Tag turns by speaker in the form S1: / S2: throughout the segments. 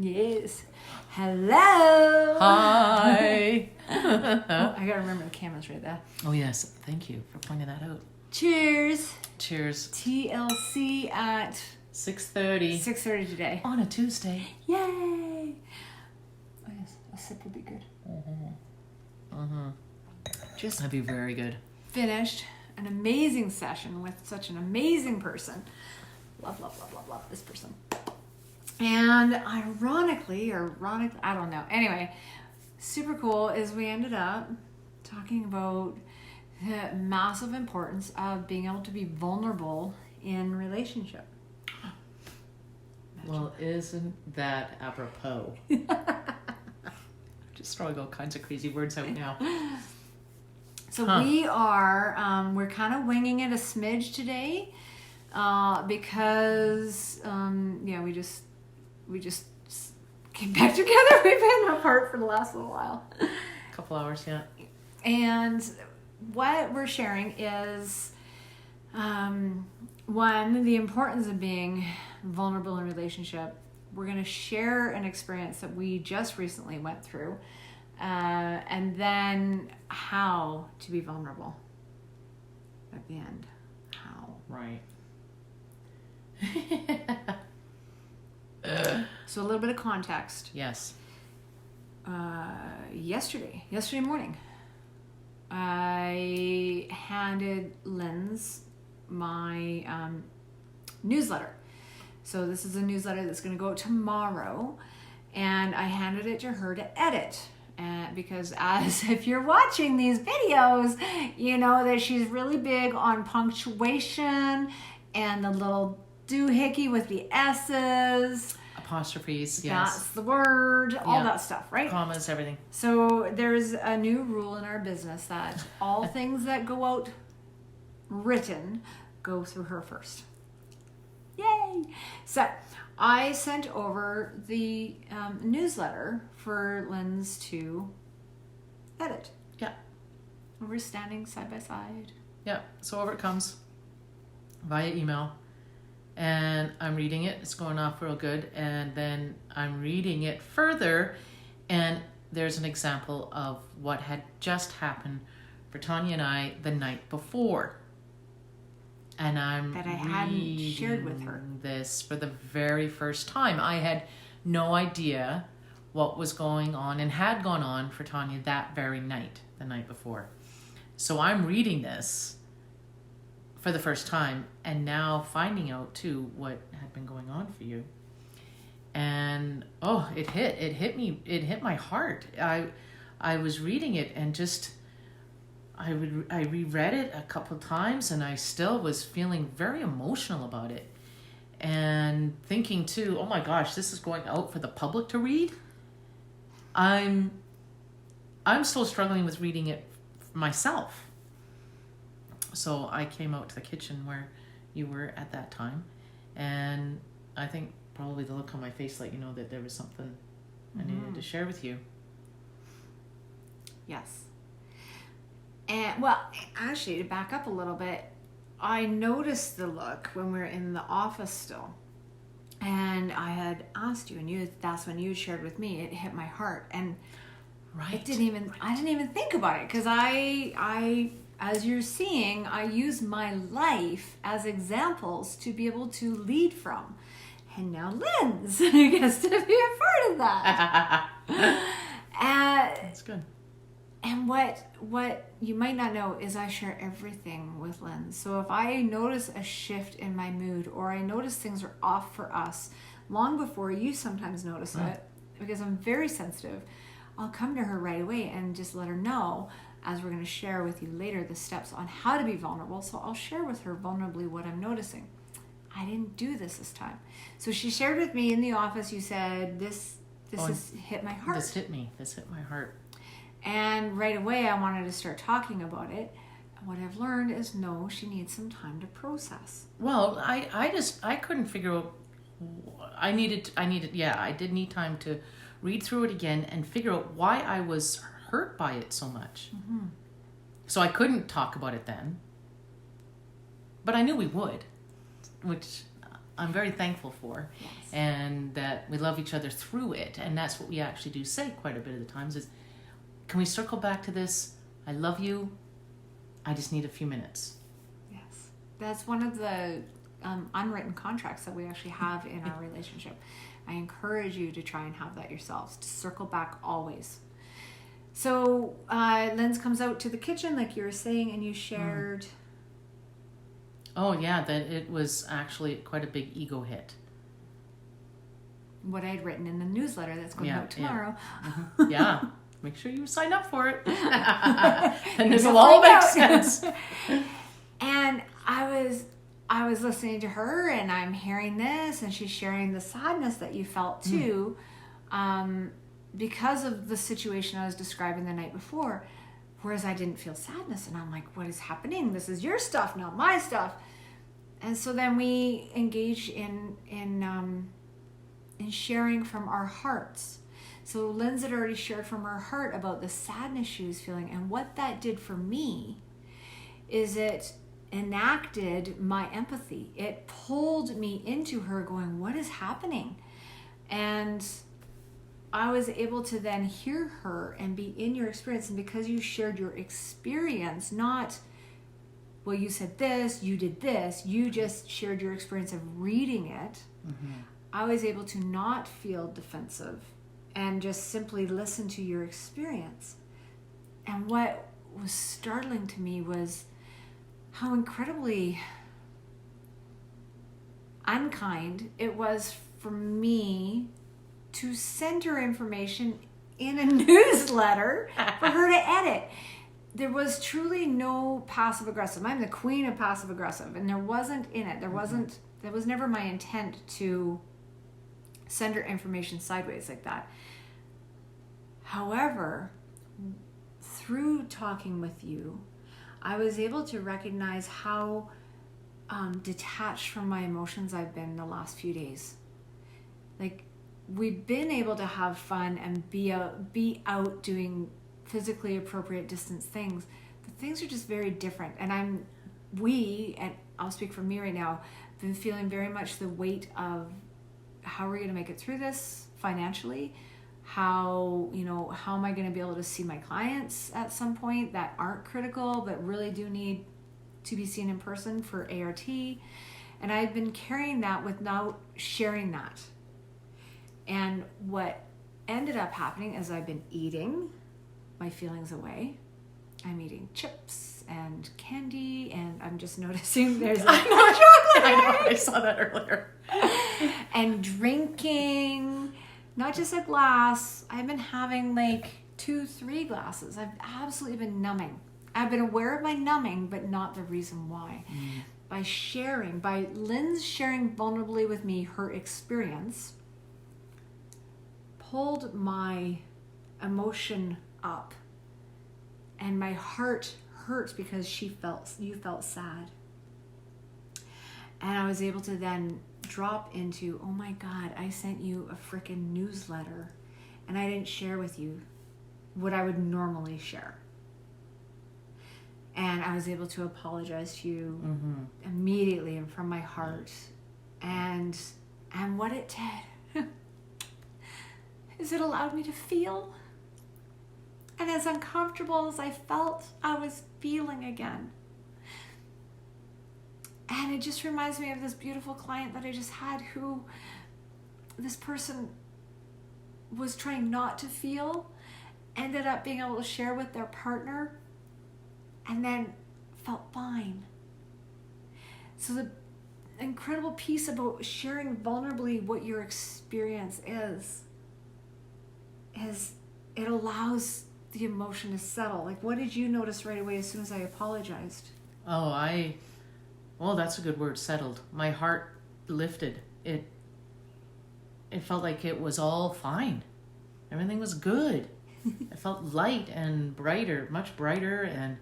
S1: Yes. Hello.
S2: Hi.
S1: Oh, I gotta remember the camera's right there.
S2: Oh, yes. Thank you for pointing that out.
S1: Cheers.
S2: Cheers.
S1: TLC at
S2: 6:30.
S1: 6:30 today.
S2: On a Tuesday.
S1: Yay. Oh, yes. A sip would be good. Just
S2: That'd be very good.
S1: finished an amazing session with such an amazing person. Love this person. And ironically, I don't know. Anyway, super cool is we ended up talking about the massive importance of being able to be vulnerable in relationship.
S2: Well, isn't that apropos? Just throwing all kinds of crazy words out now.
S1: So we are, we're kind of winging it a smidge today because, we just came back together. We've been apart for the last little while.
S2: A couple hours, yeah.
S1: And what we're sharing is, one, the importance of being vulnerable in a relationship. We're going to share an experience that we just recently went through, and then how to be vulnerable at the end. How.
S2: Right.
S1: So a little bit of context.
S2: Yes.
S1: Yesterday morning, I handed Linz my newsletter. So this is a newsletter that's going to go out tomorrow, and I handed it to her to edit. Because as if you're watching these videos, you know that she's really big on punctuation and the little doohickey with the S's.
S2: Apostrophes, yes.
S1: That's the word, all that stuff, right?
S2: Commas, everything.
S1: So there's a new rule in our business that all things that go out written go through her first. Yay! So I sent over the newsletter for Linz to edit.
S2: Yeah.
S1: We're standing side by side.
S2: Yeah. So over it comes via email. And I'm reading it. It's going off real good. And then I'm reading it further. And there's an example of what had just happened for Tanya and I the night before. And I'm
S1: that I hadn't shared with her.
S2: This for the very first time. I had no idea what was going on and had gone on for Tanya that very night, the night before. So I'm reading this for the first time and now finding out too what had been going on for you. And it hit me, it hit my heart. I was reading it and just I reread it a couple of times and I still was feeling very emotional about it and thinking too, oh my gosh, this is going out for the public to read. I'm still struggling with reading it myself. So I came out to the kitchen where you were at that time, and I think probably the look on my face let you know that there was something I needed to share with you.
S1: Yes. And well, actually, to back up a little bit, I noticed the look when we were in the office still. And I had asked you, and that's when you shared with me, it hit my heart. And
S2: right.
S1: I didn't even think about it because I as you're seeing, I use my life as examples to be able to lead from. And now Linz gets to be a part of that.
S2: That's good.
S1: And what you might not know is I share everything with Linz. So if I notice a shift in my mood or I notice things are off for us long before you sometimes notice it, because I'm very sensitive, I'll come to her right away and just let her know, as we're going to share with you later, the steps on how to be vulnerable. So I'll share with her vulnerably what I'm noticing. I didn't do this time. So she shared with me in the office, you said, this has hit my heart.
S2: This hit me. This hit my heart.
S1: And right away, I wanted to start talking about it. And what I've learned is, no, she needs some time to process.
S2: Well, I couldn't figure out. I did need time to read through it again and figure out why I was hurt by it so much. Mm-hmm. So I couldn't talk about it then. But I knew we would, which I'm very thankful for.
S1: Yes.
S2: And that we love each other through it. And that's what we actually do say quite a bit of the times is, can we circle back to this? I love you. I just need a few minutes.
S1: Yes. That's one of the unwritten contracts that we actually have in our relationship. I encourage you to try and have that yourselves, to circle back always. So Linz comes out to the kitchen, like you were saying, and you shared...
S2: Oh, yeah, that it was actually quite a big ego hit.
S1: What I had written in the newsletter that's going out tomorrow.
S2: Yeah. Mm-hmm. Yeah. Make sure you sign up for it. And this will all make sense.
S1: And I was listening to her, and I'm hearing this, and she's sharing the sadness that you felt too, because of the situation I was describing the night before. Whereas I didn't feel sadness, and I'm like, what is happening? This is your stuff, not my stuff. And so then we engage in sharing from our hearts. So Linz had already shared from her heart about the sadness she was feeling, and what that did for me is it enacted my empathy. It pulled me into her, going, what is happening? And I was able to then hear her and be in your experience. And because you shared your experience, not, well, you said this, you did this, you just shared your experience of reading it, I was able to not feel defensive and just simply listen to your experience. And what was startling to me was how incredibly unkind it was for me to send her information in a newsletter for her to edit. There was truly no passive aggressive. I'm the queen of passive aggressive, and there wasn't in it. That was never my intent to send her information sideways like that. However, through talking with you, I was able to recognize how detached from my emotions I've been the last few days. Like, we've been able to have fun and be out doing physically appropriate distance things, but things are just very different. And and I'll speak for me right now, been feeling very much the weight of how are we going to make it through this financially? How am I going to be able to see my clients at some point that aren't critical but really do need to be seen in person for ART? And I've been carrying that without sharing that. And what ended up happening is I've been eating my feelings away. I'm eating chips and candy, and I'm just noticing there's
S2: I know chocolate. I know. I saw that earlier.
S1: And drinking, not just a glass. I've been having like 2-3 glasses. I've absolutely been numbing. I've been aware of my numbing, but not the reason why. By Linz sharing vulnerably with me her experience, pulled my emotion up, and my heart hurt because you felt sad. And I was able to then drop into, oh my God, I sent you a freaking newsletter and I didn't share with you what I would normally share. And I was able to apologize to you immediately and from my heart. And what it did is it allowed me to feel. And as uncomfortable as I felt, I was feeling again. And it just reminds me of this beautiful client that I just had, who this person was trying not to feel, ended up being able to share with their partner, and then felt fine. So the incredible piece about sharing vulnerably what your experience is it allows the emotion to settle. Like, what did you notice right away as soon as I apologized?
S2: Well, that's a good word, settled. My heart lifted. It felt like it was all fine. Everything was good. I felt light and brighter, much brighter, and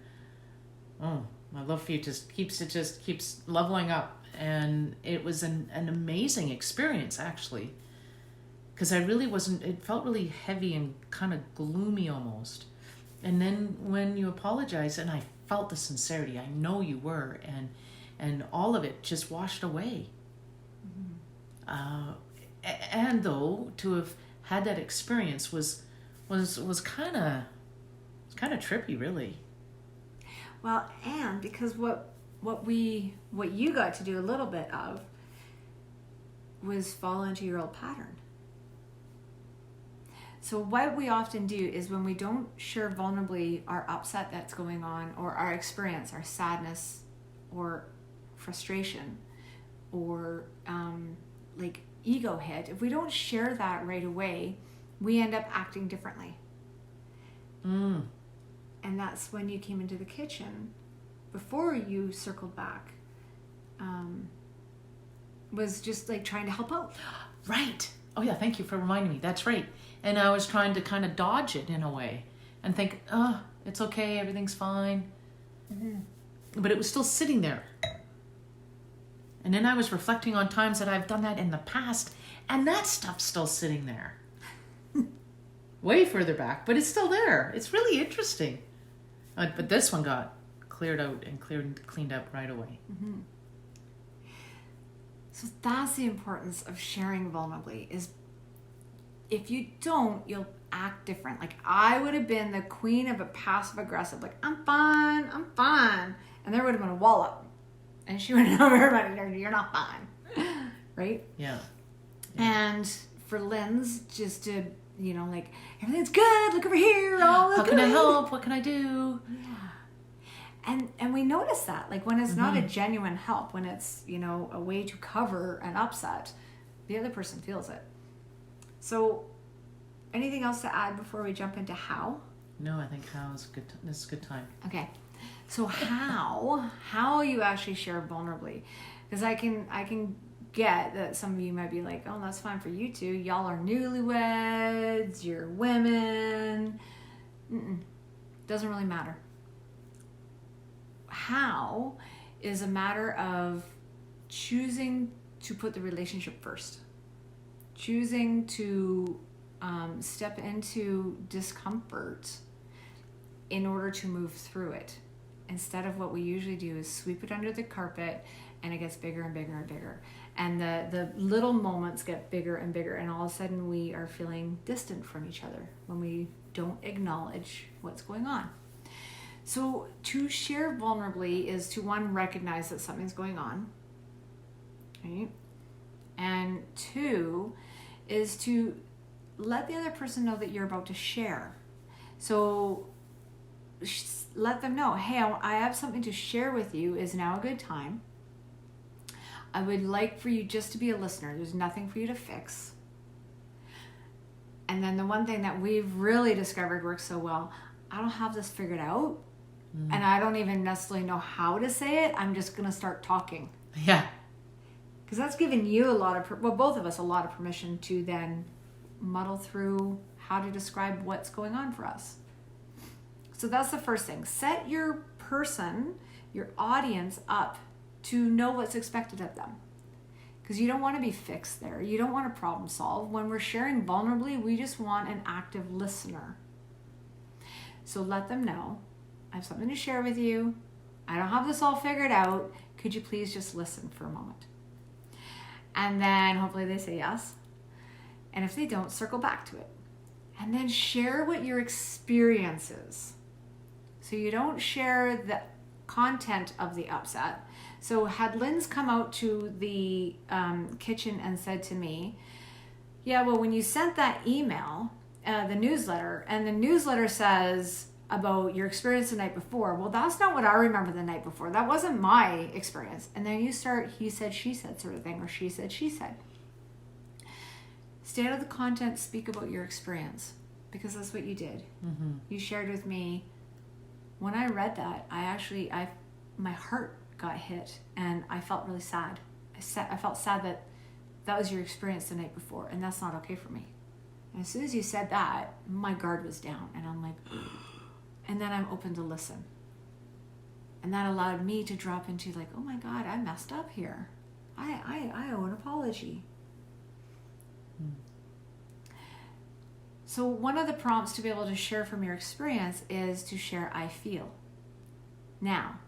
S2: my love for you just keeps leveling up. And it was an amazing experience, actually, because it felt really heavy and kind of gloomy almost. And then when you apologized, and I felt the sincerity, I know you were, and all of it just washed away. Uh, and though to have had that experience was kind of trippy, really.
S1: Well, and because what you got to do a little bit of was fall into your old pattern. So what we often do is when we don't share vulnerably our upset that's going on, or our experience, our sadness or frustration, or like ego hit, if we don't share that right away, we end up acting differently. And that's when you came into the kitchen before you circled back, was just like trying to help out.
S2: Right. Oh yeah, thank you for reminding me. That's right. And I was trying to kind of dodge it in a way and think, oh, it's okay, everything's fine. But it was still sitting there. And then I was reflecting on times that I've done that in the past, and that stuff's still sitting there. Way further back, but it's still there. It's really interesting. But this one got cleared out and cleaned up right away.
S1: So that's the importance of sharing vulnerably, is if you don't, you'll act different. Like I would have been the queen of a passive aggressive, like, I'm fine. And there would have been a wallop. And she would have told everybody, you're not fine. Right?
S2: Yeah.
S1: And for Lynn's, just to, like, everything's good, look over here, all
S2: How
S1: good.
S2: can I help? What can I do?
S1: Yeah. And we notice that, like when it's not a genuine help, when it's, a way to cover an upset, the other person feels it. So anything else to add before we jump into how?
S2: No, I think how is good. This is a good time.
S1: Okay. So how you actually share vulnerably, because I can get that some of you might be like, oh, that's fine for you two. Y'all are newlyweds. You're women. Doesn't really matter. How is a matter of choosing to put the relationship first, choosing to step into discomfort in order to move through it, instead of what we usually do is sweep it under the carpet, and it gets bigger and bigger and bigger, and the little moments get bigger and bigger, and all of a sudden we are feeling distant from each other when we don't acknowledge what's going on. So to share vulnerably is to, one, recognize that something's going on, right? And two is to let the other person know that you're about to share. So let them know, hey, I have something to share with you. Is now a good time? I would like for you just to be a listener. There's nothing for you to fix. And then the one thing that we've really discovered works so well, I don't have this figured out, and I don't even necessarily know how to say it. I'm just going to start talking.
S2: Yeah.
S1: Because that's given you both of us a lot of permission to then muddle through how to describe what's going on for us. So that's the first thing. Set your person, your audience up to know what's expected of them. Because you don't want to be fixed there. You don't want to problem solve. When we're sharing vulnerably, we just want an active listener. So let them know, I have something to share with you. I don't have this all figured out. Could you please just listen for a moment? And then hopefully they say yes. And if they don't, circle back to it. And then share what your experience is. So you don't share the content of the upset. So had Lynn's come out to the kitchen and said to me, yeah, well, when you sent that email, the newsletter, and the newsletter says about your experience the night before, well, that's not what I remember the night before. That wasn't my experience. And then you start he said, she said sort of thing, or she said, she said. Stay out of the content, speak about your experience, because that's what you did. You shared with me. When I read that, my heart got hit, and I felt really sad. I felt sad that was your experience the night before, and that's not okay for me. And as soon as you said that, my guard was down, and I'm like, and then I'm open to listen. And that allowed me to drop into like, oh my God, I messed up here. I owe an apology. So one of the prompts to be able to share from your experience is to share I feel. Now,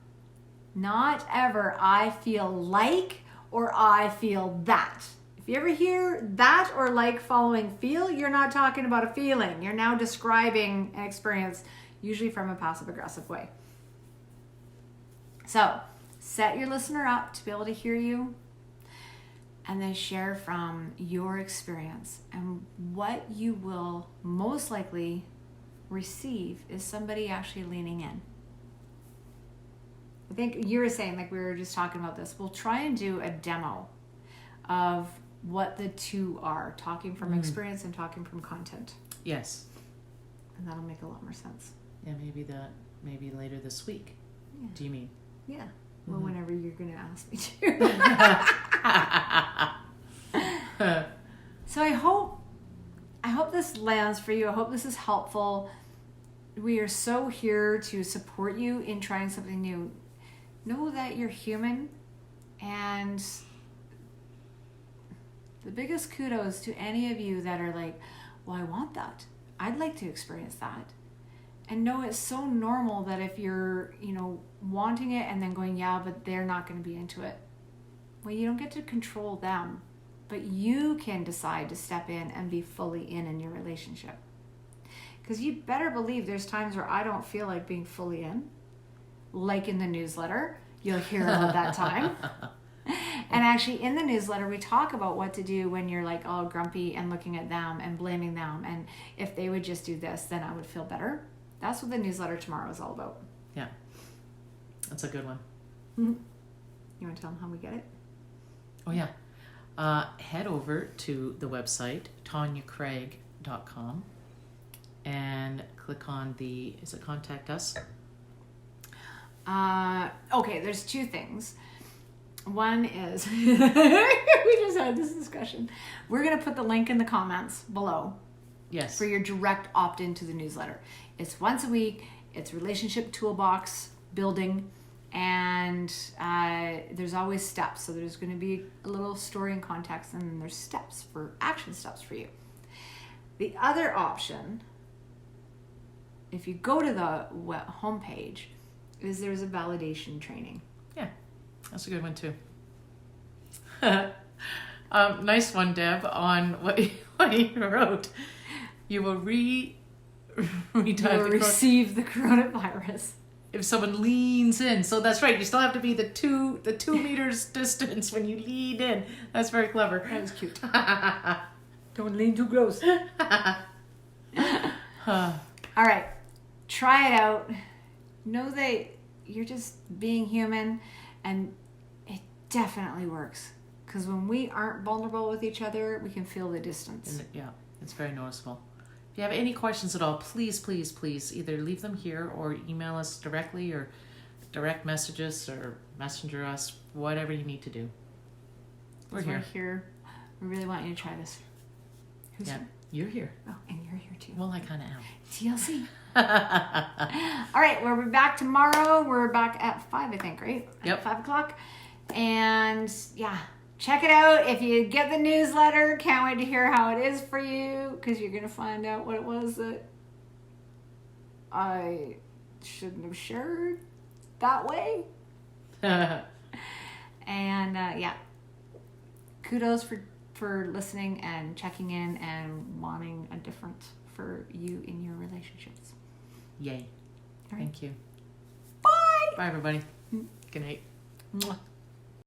S1: not ever I feel like or I feel that. If you ever hear that or like following feel, you're not talking about a feeling. You're now describing an experience, usually from a passive aggressive way. So set your listener up to be able to hear you, and then share from your experience. And what you will most likely receive is somebody actually leaning in. I think you were saying, like we were just talking about this, we'll try and do a demo of what the two are, talking from experience and talking from content.
S2: Yes.
S1: And that'll make a lot more sense.
S2: Yeah, maybe later this week.
S1: Yeah.
S2: Do you mean?
S1: Yeah. Well, whenever you're going to ask me to. So I hope this lands for you. I hope this is helpful. We are so here to support you in trying something new. Know that you're human, and the biggest kudos to any of you that are like, well, I want that. I'd like to experience that. And know it's so normal that if you're, wanting it and then going, yeah, but they're not going to be into it. Well, you don't get to control them, but you can decide to step in and be fully in your relationship. Because you better believe there's times where I don't feel like being fully in, like in the newsletter. You'll hear about that time. And actually in the newsletter, we talk about what to do when you're like all grumpy and looking at them and blaming them. And if they would just do this, then I would feel better. That's what the newsletter tomorrow is all about.
S2: Yeah. That's a good one.
S1: Mm-hmm. You want to tell them how we get it?
S2: Oh, yeah. Head over to the website, tanyacraig.com, and click on is it Contact Us?
S1: Okay, there's two things. One is, we just had this discussion. We're going to put the link in the comments below.
S2: Yes.
S1: For your direct opt-in to the newsletter. It's once a week. It's relationship toolbox building. And there's always steps. So there's going to be a little story and context, and then there's action steps for you. The other option, if you go to the homepage, is there's a validation training.
S2: Yeah, that's a good one too. Nice one, Deb, on what you wrote. You will
S1: receive the coronavirus
S2: if someone leans in. So that's right. You still have to be the 2 meters distance when you lean in. That's very clever.
S1: That was cute. Don't lean too close. All right. Try it out. Know that you're just being human, and it definitely works. Because when we aren't vulnerable with each other, we can feel the distance.
S2: Yeah, it's very noticeable. If you have any questions at all, please either leave them here or email us directly or direct message us or messenger us, whatever you need to do. We're here.
S1: We really want you to try this. Who's here?
S2: You're here.
S1: Oh, and you're here too.
S2: Well, I kind of am.
S1: TLC. All right, we'll be back tomorrow. We're back at 5, I think, right?
S2: Yep.
S1: At 5 o'clock. And yeah, check it out. If you get the newsletter, can't wait to hear how it is for you, because you're going to find out what it was that I shouldn't have shared that way. And yeah, kudos for listening and checking in and wanting a different for you in your relationships.
S2: Yay.
S1: All right.
S2: Thank you.
S1: Bye.
S2: Bye, everybody. Good night.
S1: Mwah.